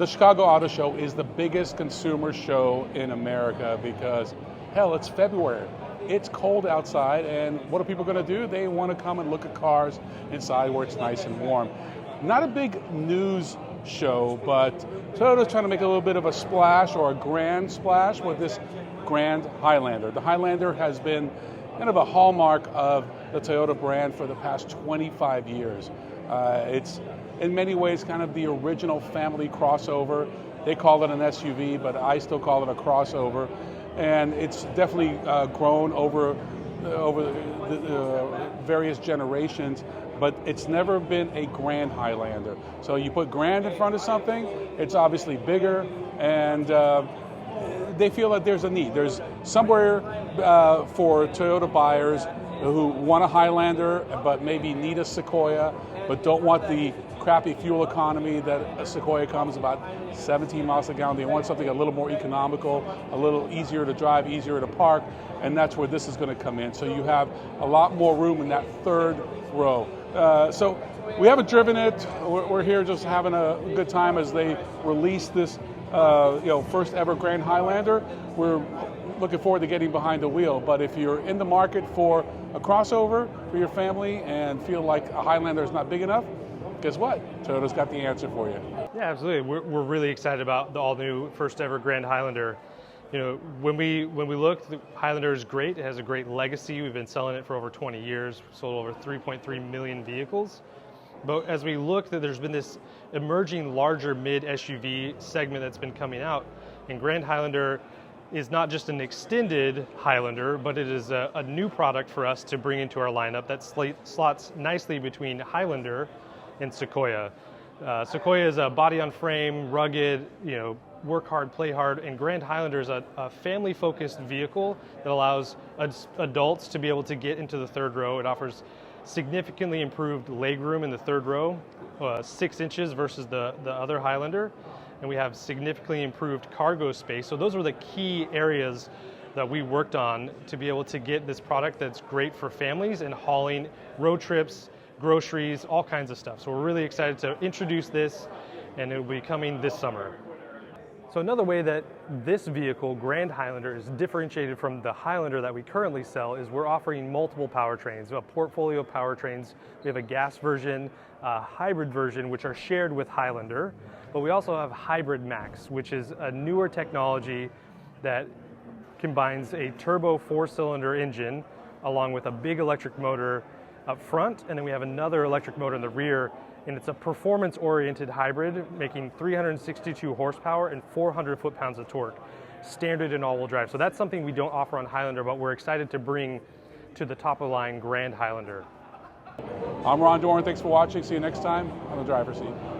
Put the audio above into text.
the Chicago Auto Show is the biggest consumer show in America because, hell, it's February. It's cold outside, and what are people going to do? They want to come and look at cars inside where it's nice and warm. Not a big news show, but Toyota's trying to make a little bit of a splash or a grand splash with this Grand Highlander. The Highlander has been kind of a hallmark of the Toyota brand for the past 25 years. It's in many ways kind of the original family crossover. They call it an SUV, but I still call it a crossover. And it's definitely grown over the various generations, but it's never been a Grand Highlander. So you put Grand in front of something, it's obviously bigger, and they feel that there's a need. There's somewhere for Toyota buyers who want a Highlander, but maybe need a Sequoia, but don't want the crappy fuel economy that a Sequoia comes about 17 miles a gallon. They want something a little more economical, a little easier to drive, easier to park, and that's where this is going to come in. So you have a lot more room in that third row. So we haven't driven it. We're here just having a good time as they release this first ever Grand Highlander. We're looking forward to getting behind the wheel, but if you're in the market for a crossover for your family and feel like a Highlander is not big enough, guess what? Toyota's got the answer for you. Yeah, absolutely. We're really excited about the all-new first ever Grand Highlander. You know, when we look, the Highlander is great. It has a great legacy. We've been selling it for over 20 years. We've sold over 3.3 million vehicles. But as we look, there's been this emerging larger mid SUV segment that's been coming out, and Grand Highlander is not just an extended Highlander, but it is a new product for us to bring into our lineup that slots nicely between Highlander and Sequoia. Sequoia is a body-on-frame, rugged, work hard, play hard, and Grand Highlander is a family-focused vehicle that allows adults to be able to get into the third row. It offers significantly improved legroom in the third row, 6 inches versus the other Highlander, and we have significantly improved cargo space. So those were the key areas that we worked on to be able to get this product that's great for families and hauling road trips, groceries, all kinds of stuff. So we're really excited to introduce this, and it will be coming this summer. So another way that this vehicle, Grand Highlander, is differentiated from the Highlander that we currently sell is we're offering multiple powertrains, a portfolio of powertrains. We have a gas version, a hybrid version, which are shared with Highlander, but we also have Hybrid Max, which is a newer technology that combines a turbo 4-cylinder engine along with a big electric motor up front, and then we have another electric motor in the rear, and it's a performance-oriented hybrid making 362 horsepower and 400 foot-pounds of torque, standard in all-wheel drive. So that's something we don't offer on Highlander, but we're excited to bring to the top-of-the-line Grand Highlander. I'm Ron Doron. Thanks for watching. See you next time on The Driver's Seat.